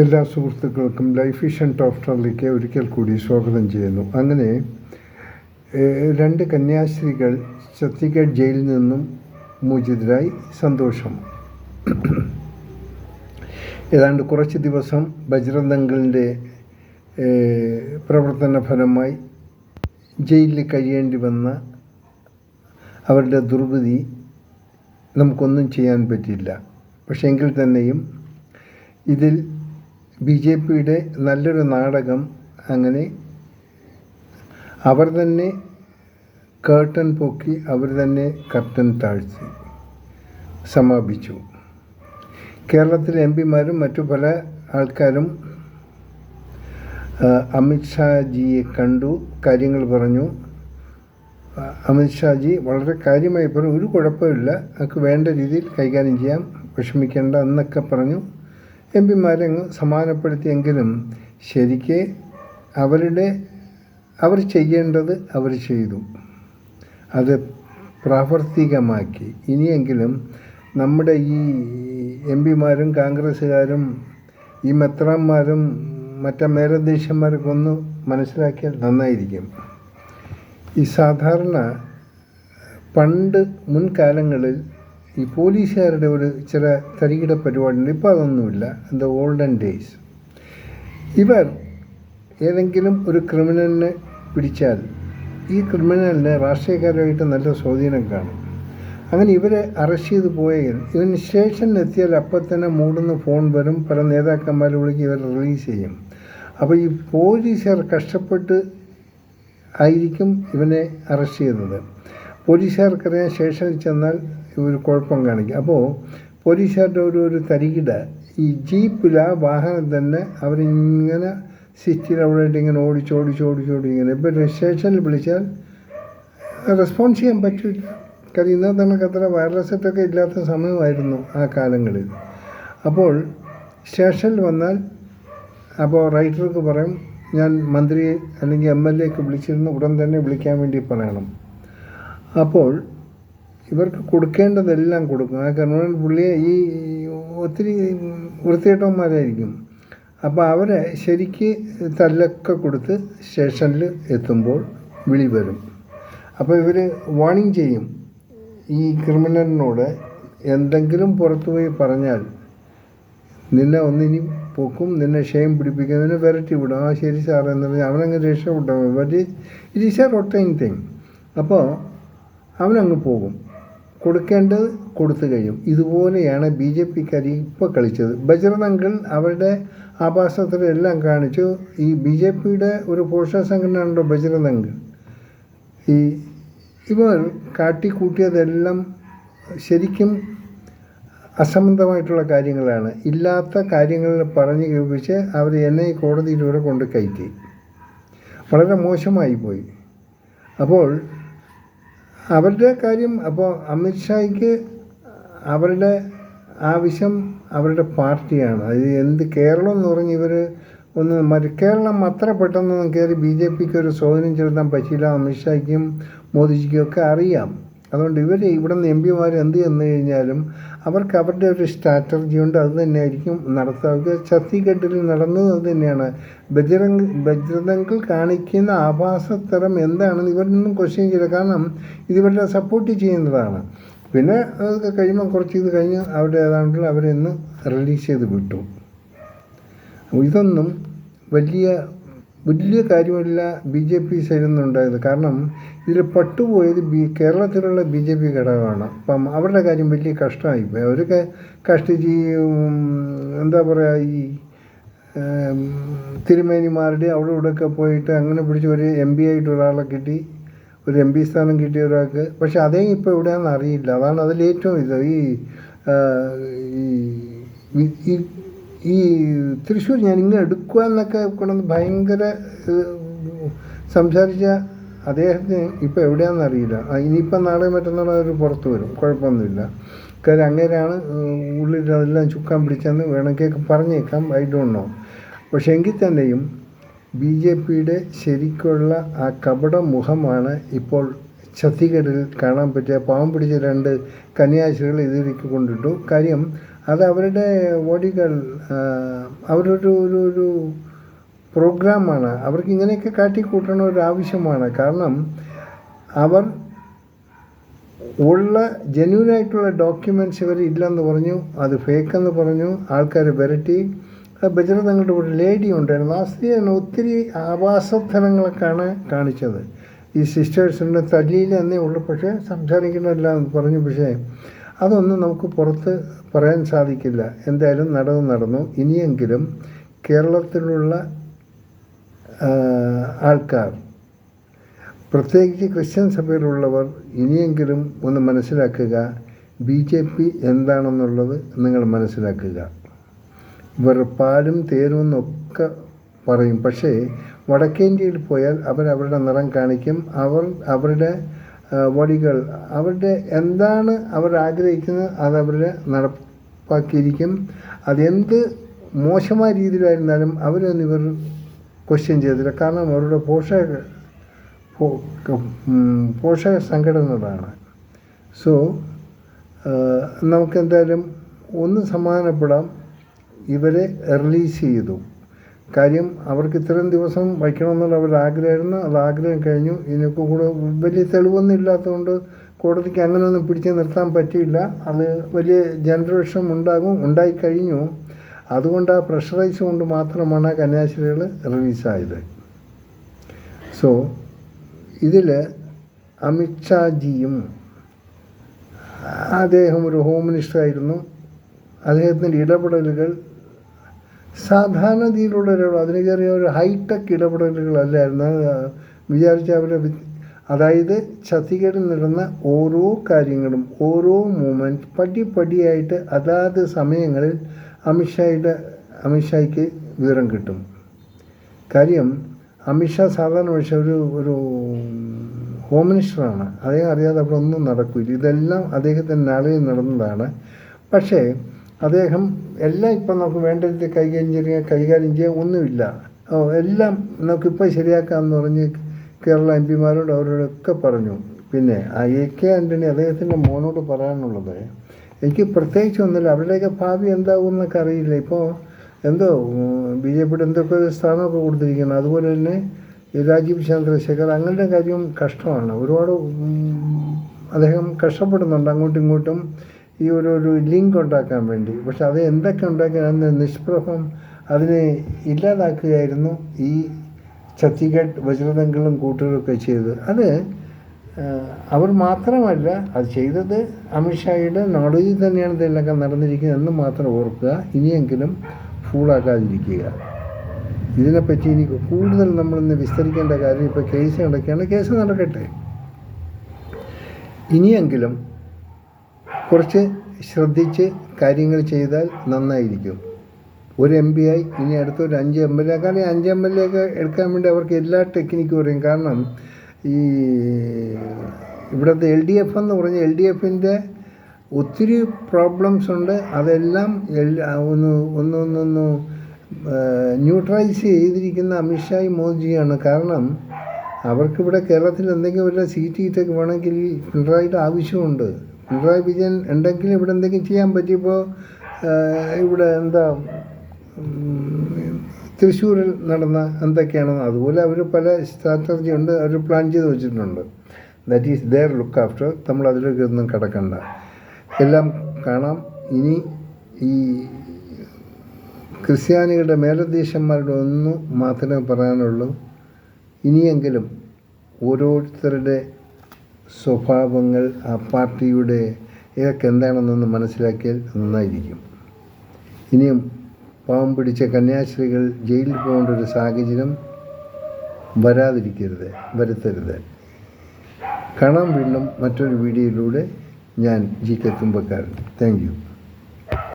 എല്ലാ സുഹൃത്തുക്കൾക്കും life vision top സ്റ്ററിലേക്ക് ഒരിക്കൽ കൂടി സ്വാഗതം ചെയ്യുന്നു. അങ്ങനെ 2 കന്യാസ്ത്രീകൾ ഛത്തീസ്ഗഡ് ജയിലിൽ നിന്നും മോചിതരായി. സന്തോഷം. ഏതാണ്ട് കുറച്ച് ദിവസം ബജ്രംഗ് ദളിൻ്റെ പ്രവർത്തന ഫലമായി ജയിലിൽ കഴിയേണ്ടി വന്ന അവരുടെ ദുർവിധി നമുക്കൊന്നും ചെയ്യാൻ പറ്റില്ല. പക്ഷേ എങ്കിൽ തന്നെയും ഇതിൽ BJPയുടെ നല്ലൊരു നാടകം അങ്ങനെ അവർ തന്നെ കേർട്ടൻ പൊക്കി, അവർ തന്നെ കർട്ടൻ താഴ്ത്തി സമാപിച്ചു. കേരളത്തിലെ MPമാരും മറ്റു പല ആൾക്കാരും അമിത്ഷാജിയെ കണ്ടു, കാര്യങ്ങൾ പറഞ്ഞു. അമിത്ഷാജി വളരെ കാര്യമായി പറഞ്ഞു, ഒരു കുഴപ്പമില്ല, നമുക്ക് വേണ്ട രീതിയിൽ കൈകാര്യം ചെയ്യാം, വിഷമിക്കേണ്ട എന്നൊക്കെ പറഞ്ഞു. MPമാരെ അങ്ങ് സമാധാനപ്പെടുത്തിയെങ്കിലും ശരിക്ക് അവർ ചെയ്യേണ്ടത് അവർ ചെയ്തു, അത് പ്രാവർത്തികമാക്കി. ഇനിയെങ്കിലും നമ്മുടെ ഈ MPമാരും കോൺഗ്രസ്സുകാരും ഈ മെത്രാന്മാരും മറ്റേ മേലധ്യക്ഷന്മാരൊക്കെ ഒന്ന് മനസ്സിലാക്കിയാൽ നന്നായിരിക്കും. ഈ സാധാരണ പണ്ട് മുൻകാലങ്ങളിൽ ഈ പോലീസുകാരുടെ ഒരു ചില തരികിട പരിപാടിയുണ്ട്. ഇപ്പോൾ അതൊന്നുമില്ല. The olden days. ഇവർ ഏതെങ്കിലും ഒരു ക്രിമിനലിനെ പിടിച്ചാൽ ഈ ക്രിമിനലിന് രാഷ്ട്രീയക്കാരുമായിട്ട് നല്ല സ്വാധീനം കാണും. അങ്ങനെ ഇവരെ അറസ്റ്റ് ചെയ്ത് പോയെങ്കിൽ ഇവന് സ്റ്റേഷനിലെത്തിയാൽ അപ്പം തന്നെ മൂടുന്ന ഫോൺ വരും, പല നേതാക്കന്മാരെ വിളിച്ച് ഇവർ റിലീസ് ചെയ്യും. അപ്പോൾ ഈ പോലീസുകാർ കഷ്ടപ്പെട്ട് ആയിരിക്കും ഇവനെ അറസ്റ്റ് ചെയ്യുന്നത്. പോലീസുകാർക്കറിയാൻ സ്റ്റേഷനിൽ ചെന്നാൽ ഒരു കുഴപ്പം കാണിക്കും. അപ്പോൾ പോലീസുകാരുടെ ഒരു തരികിട ഈ ജീപ്പിൽ ആ വാഹനം തന്നെ അവരിങ്ങനെ സിറ്റിയിൽ അവിടെ ഇങ്ങനെ ഓടിച്ചോടി ഇങ്ങനെ. ഇപ്പോൾ സ്റ്റേഷനിൽ വിളിച്ചാൽ റെസ്പോൺസ് ചെയ്യാൻ പറ്റില്ല. കാര്യം ഇന്നത്തെ നമുക്ക് അത്ര വയർലെസ് സെറ്റൊക്കെ ഇല്ലാത്ത സമയമായിരുന്നു ആ കാലങ്ങളിൽ. അപ്പോൾ സ്റ്റേഷനിൽ വന്നാൽ അപ്പോൾ റൈറ്റർക്ക് പറയും, ഞാൻ മന്ത്രിയെ അല്ലെങ്കിൽ MLAക്ക് വിളിച്ചിരുന്നു, ഉടൻ തന്നെ വിളിക്കാൻ വേണ്ടി പറയണം. അപ്പോൾ ഇവർക്ക് കൊടുക്കേണ്ടതെല്ലാം കൊടുക്കും. ആ കാരണം പുള്ളിയെ ഈ ഒത്തിരി വൃത്തികെട്ടവന്മാരായിരിക്കും. അപ്പോൾ അവരെ ശരിക്ക് തല്ലൊക്കെ കൊടുത്ത് സ്റ്റേഷനിൽ എത്തുമ്പോൾ വിളി വരും. അപ്പോൾ ഇവർ വാണിംഗ് ചെയ്യും ഈ ക്രിമിനലിനോട്, എന്തെങ്കിലും പുറത്തുപോയി പറഞ്ഞാൽ നിന്നെ ഒന്നിനി പൊക്കും, നിന്നെ ക്ഷയം പിടിപ്പിക്കും, നിന്നെ വിരട്ടി വിടും. ആ ശരി സാർ എന്ന് പറഞ്ഞാൽ അവനങ്ങ് രക്ഷപ്പെട്ടാൽ മതി. It is a routine thing. അപ്പോൾ അവനങ്ങ് പോകും. കൊടുക്കേണ്ടത് കൊടുത്തു കഴിയും. ഇതുപോലെയാണ് BJPക്കാർ ഇപ്പോൾ കളിച്ചത്. ബജ്രംഗ് ദൾ അവരുടെ ആഭാസത്തിലെല്ലാം കാണിച്ചു. ഈ BJPയുടെ ഒരു പോഷക സംഘടനയുണ്ടോ ബജ്രംഗ് ദൾ, ഇവർ കാട്ടിക്കൂട്ടിയതെല്ലാം ശരിക്കും അസംബന്ധമായിട്ടുള്ള കാര്യങ്ങളാണ്. ഇല്ലാത്ത കാര്യങ്ങൾ പറഞ്ഞ് കേൾപ്പിച്ച് അവർ എന്നെ കോടതിയിലൂടെ കൊണ്ട് കയറ്റി. വളരെ മോശമായി പോയി. അപ്പോൾ അവരുടെ കാര്യം, അപ്പോൾ അമിത്ഷായ്ക്ക് അവരുടെ ആവശ്യം അവരുടെ പാർട്ടിയാണ്. അത് എന്ത് കേരളം എന്ന് പറഞ്ഞ് ഇവർ കേരളം അത്ര പെട്ടെന്നൊന്നും കയറി BJPക്ക് ഒരു സ്വാധീനം ചെലുത്താൻ പറ്റില്ല. അമിത്ഷായ്ക്കും മോദിജിക്കും ഒക്കെ അറിയാം. അതുകൊണ്ട് ഇവർ ഇവിടെ നിന്ന് MPമാർ എന്ത് ചെന്ന് കഴിഞ്ഞാലും അവർക്ക് അവരുടെ ഒരു സ്ട്രാറ്റജി ഉണ്ട്, അത് തന്നെയായിരിക്കും നടത്തുക. ഛത്തീസ്ഗഡിൽ നടന്നത് അത് തന്നെയാണ്. ബജ്രംഗ് ദൾ കാണിക്കുന്ന ആഭാസത്തരം എന്താണെന്ന് ഇവരൊന്നും ക്വസ്റ്റ്യൻ ചെയ്യില്ല. കാരണം ഇതിവരുടെ സപ്പോർട്ട് ചെയ്യുന്നതാണ്. പിന്നെ അതൊക്കെ കഴിയുമ്പോൾ കുറച്ച് ഇത് കഴിഞ്ഞ് അവരുടെ ഏതാണ്ട് അവരെ ഇന്ന് റിലീസ് ചെയ്ത് വിട്ടു. ഇതൊന്നും വലിയ കാര്യമല്ല BJP സൈഡിൽ നിന്നുണ്ടായത്. കാരണം ഇതിൽ പട്ടുപോയത് കേരളത്തിലുള്ള BJP ഘടകമാണ്. അപ്പം അവരുടെ കാര്യം വലിയ കഷ്ടമായിപ്പോയി. അവരൊക്കെ കഷ്ടിച്ച് എന്താ പറയുക, ഈ തിരുമേനിമാരുടെ അവിടെ ഇവിടെയൊക്കെ പോയിട്ട് അങ്ങനെ പിടിച്ച് ഒരു MP ആയിട്ട് ഒരാളെ കിട്ടി, ഒരു MP സ്ഥാനം കിട്ടിയ ഒരാൾക്ക്. പക്ഷെ അതേ ഇപ്പോൾ എവിടെയാണെന്ന് അറിയില്ല. അതാണ് അതിലേറ്റവും ഇത്. ഈ തൃശ്ശൂർ ഞാൻ ഇങ്ങനെ എടുക്കുക എന്നൊക്കെ കൊണ്ടുവന്ന് ഭയങ്കര സംസാരിച്ച അദ്ദേഹത്തിന് ഇപ്പോൾ എവിടെയാണെന്ന് അറിയില്ല. ഇനിയിപ്പം നാളെ മറ്റന്നാളെ അവർ പുറത്ത് വരും, കുഴപ്പമൊന്നുമില്ല. കാര്യം അങ്ങനെയാണ് ഉള്ളിൽ അതെല്ലാം ചുക്കാൻ പിടിച്ചെന്ന് വേണമെങ്കിൽ പറഞ്ഞേക്കാം, ഐ ഡോണ്ട് നോ. പക്ഷേ എങ്കിൽ തന്നെയും BJPയുടെ ശരിക്കുള്ള ആ കപട മുഖമാണ് ഇപ്പോൾ ഛത്തീഗഡിൽ കാണാൻ പറ്റിയ പാവം പിടിച്ച 2 കന്യാസ്ത്രീകൾ ഇതിലേക്ക് കൊണ്ടിട്ടു. കാര്യം അത് അവരുടെ ബോഡികൾ അവരൊരു പ്രോഗ്രാമാണ്. അവർക്ക് ഇങ്ങനെയൊക്കെ കാട്ടിക്കൂട്ടണ ഒരു ആവശ്യമാണ്. കാരണം അവർ ഉള്ള ജെന്യൂനായിട്ടുള്ള ഡോക്യുമെൻറ്റ്സ് ഇവർ ഇല്ലെന്ന് പറഞ്ഞു, അത് ഫേക്കെന്ന് പറഞ്ഞു. ആൾക്കാരെ വരട്ടി. ബജ്രംഗ് തങ്ങളുടെ ഒരു ലേഡി ഉണ്ടായിരുന്നു. ആ സ്ത്രീ ഒത്തിരി ആവാസസ്ഥലങ്ങളൊക്കെയാണ് കാണിച്ചത്. ഈ സിസ്റ്റേഴ്സിൻ്റെ തല്ലിയിൽ എന്നേ ഉള്ളൂ, പക്ഷേ സംസാരിക്കണമല്ല എന്ന് പറഞ്ഞു. പക്ഷേ അതൊന്നും നമുക്ക് പുറത്ത് പറയാൻ സാധിക്കില്ല. എന്തായാലും നടന്നു. ഇനിയെങ്കിലും കേരളത്തിലുള്ള ആൾക്കാർ, പ്രത്യേകിച്ച് ക്രിസ്ത്യൻ സഭയിലുള്ളവർ ഇനിയെങ്കിലും ഒന്ന് മനസ്സിലാക്കുക. BJP എന്താണെന്നുള്ളത് നിങ്ങൾ മനസ്സിലാക്കുക. ഇവർ പാലും തേനും എന്നൊക്കെ പറയും, പക്ഷേ വടക്കേന്ത്യയിൽ പോയാൽ അവരുടെ നിറം കാണിക്കും. അവരുടെ വടികൾ, അവരുടെ എന്താണ് അവർ ആഗ്രഹിക്കുന്നത് അതവരെ നടപ്പാക്കിയിരിക്കും. അതെന്ത് മോശമായ രീതിയിലായിരുന്നാലും അവരൊന്നും ഇവർ ക്വസ്റ്റ്യൻ ചെയ്തില്ല. കാരണം അവരുടെ പോഷക സംഘടനകളാണ്. സോ നമുക്കെന്തായാലും ഒന്ന് സമാധാനപ്പെടാം. ഇവരെ റിലീസ് ചെയ്തു. കാര്യം അവർക്ക് ഇത്രയും ദിവസം വയ്ക്കണമെന്നുള്ള അവരുടെ ആഗ്രഹമായിരുന്നു. അത് ആഗ്രഹം കഴിഞ്ഞു. ഇതിനൊക്കെ കൂടെ വലിയ തെളിവൊന്നും ഇല്ലാത്തതുകൊണ്ട് കോടതിക്ക് അങ്ങനെയൊന്നും പിടിച്ച് നിർത്താൻ പറ്റിയില്ല. അത് വലിയ ജനറേഷൻ ഉണ്ടായിക്കഴിഞ്ഞു. അതുകൊണ്ട് ആ പ്രഷറൈസ് കൊണ്ട് മാത്രമാണ് കന്യാസ്ത്രീകൾ റിലീസായത്. സോ ഇതിൽ അമിത്ഷാജിയും, അദ്ദേഹം ഒരു ഹോം മിനിസ്റ്ററായിരുന്നു. അദ്ദേഹത്തിൻ്റെ ഇടപെടലുകൾ സാധാരണ രീതിയിലുള്ള അതിന് ചെറിയ ഒരു ഹൈടെക് ഇടപെടലുകളല്ലായിരുന്നു. വിചാരിച്ച അതായത് ഛത്തീഗഡിൽ നടന്ന ഓരോ കാര്യങ്ങളും, ഓരോ മൂമെൻറ്റ് പടിയായിട്ട് അതാത് സമയങ്ങളിൽ അമിത്ഷായ്ക്ക് വിവരം കിട്ടും. കാര്യം അമിത്ഷാ സാധാരണ പക്ഷേ ഒരു ഹോം മിനിസ്റ്ററാണ്. അദ്ദേഹം അറിയാതെ അവിടെ ഒന്നും നടക്കില്ല. ഇതെല്ലാം അദ്ദേഹത്തിൻ്റെ നാളിൽ നടന്നതാണ്. പക്ഷേ അദ്ദേഹം എല്ലാം ഇപ്പം നമുക്ക് വേണ്ട രീതിയിൽ കൈകാര്യം ചെയ്യാൻ ഒന്നുമില്ല. എല്ലാം നമുക്കിപ്പോൾ ശരിയാക്കാമെന്ന് പറഞ്ഞ് കേരള MP-മാരോട് അവരോടൊക്കെ പറഞ്ഞു. പിന്നെ AK ആൻ്റണി അദ്ദേഹത്തിൻ്റെ മോനോട് പറയാനുള്ളത്, എനിക്ക് പ്രത്യേകിച്ച് ഒന്നുമില്ല, അവരുടെയൊക്കെ ഭാവി എന്താകുമെന്നൊക്കെ അറിയില്ല. ഇപ്പോൾ എന്തോ BJPയുടെ എന്തൊക്കെ സ്ഥാനമൊക്കെ കൊടുത്തിരിക്കണം. അതുപോലെ തന്നെ രാജീവ് ചന്ദ്രശേഖർ, അങ്ങനത്തെ കാര്യം കഷ്ടമാണ്. ഒരുപാട് അദ്ദേഹം കഷ്ടപ്പെടുന്നുണ്ട് അങ്ങോട്ടും ഇങ്ങോട്ടും ഈ ഒരു ലിങ്ക് ഉണ്ടാക്കാൻ വേണ്ടി. പക്ഷെ അത് എന്തൊക്കെ ഉണ്ടാക്കാൻ അന്ന് നിഷ്പ്രഭം അതിനെ ഇല്ലാതാക്കുകയായിരുന്നു ഈ ഛത്തീഗഡ് ബജ്രംഗും കൂട്ടരൊക്കെ ചെയ്തത്. അത് അവർ മാത്രമല്ല അത് ചെയ്തത്, അമിത്ഷായുടെ നോളജിൽ തന്നെയാണ് ഇതിലൊക്കെ നടന്നിരിക്കുന്നത് എന്ന് മാത്രം ഓർക്കുക. ഇനിയെങ്കിലും ഫൂളാക്കാതിരിക്കുക. ഇതിനെപ്പറ്റി ഇനി കൂടുതൽ നമ്മളിന്ന് വിസ്തരിക്കേണ്ട കാര്യം, ഇപ്പോൾ കേസ് നടക്കുകയാണ്. കേസ് നടക്കട്ടെ. ഇനിയെങ്കിലും കുറച്ച് ശ്രദ്ധിച്ച് കാര്യങ്ങൾ ചെയ്താൽ നന്നായിരിക്കും. ഒരു MP ആയി ഇനി അടുത്തൊരു 5 MLA, കാരണം 5 MLA ഒക്കെ എടുക്കാൻ വേണ്ടി അവർക്ക് എല്ലാ ടെക്നിക്കും അറിയും. കാരണം ഈ ഇവിടുത്തെ LDF എന്ന് പറഞ്ഞ LDFൻ്റെ ഒത്തിരി പ്രോബ്ലംസ് ഉണ്ട്. അതെല്ലാം ഒന്ന് ന്യൂട്രലൈസ് ചെയ്തിരിക്കുന്ന അമിത്ഷായും മോദിജിയാണ്. കാരണം അവർക്കിവിടെ കേരളത്തിൽ എന്തെങ്കിലും വല്ല സീറ്റ് കിട്ടൊക്കെ വേണമെങ്കിൽ പിണറായിയുടെ ആവശ്യമുണ്ട്. പിണറായി വിജയൻ ഉണ്ടെങ്കിൽ ഇവിടെ എന്തെങ്കിലും ചെയ്യാൻ പറ്റിയപ്പോൾ ഇവിടെ തൃശ്ശൂരിൽ നടന്ന എന്തൊക്കെയാണോ അതുപോലെ അവർ പല സ്ട്രാറ്റജി ഉണ്ട്, അവർ പ്ലാൻ ചെയ്ത് വെച്ചിട്ടുണ്ട്. That is their look after. നമ്മൾ അതിലേക്ക് ഒന്നും കിടക്കണ്ട. എല്ലാം കാണാം. ഇനി ഈ ക്രിസ്ത്യാനികളുടെ മേലധ്യക്ഷന്മാരുടെ ഒന്നും മാത്രമേ പറയാനുള്ളൂ. ഇനിയെങ്കിലും ഓരോരുത്തരുടെ സ്വഭാവങ്ങൾ, ആ പാർട്ടിയുടെ ഇതൊക്കെ എന്താണെന്നൊന്ന് മനസ്സിലാക്കിയാൽ നന്നായിരിക്കും. ഇനിയും പാവം പിടിച്ച കന്യാസ്ത്രീകൾ ജയിലിൽ പോകേണ്ട ഒരു സാഹചര്യം വരുത്തരുത്. കാണാം വീണ്ടും മറ്റൊരു വീഡിയോയിലൂടെ. ഞാൻ GK തുമ്പക്കാരൻ. Thank you.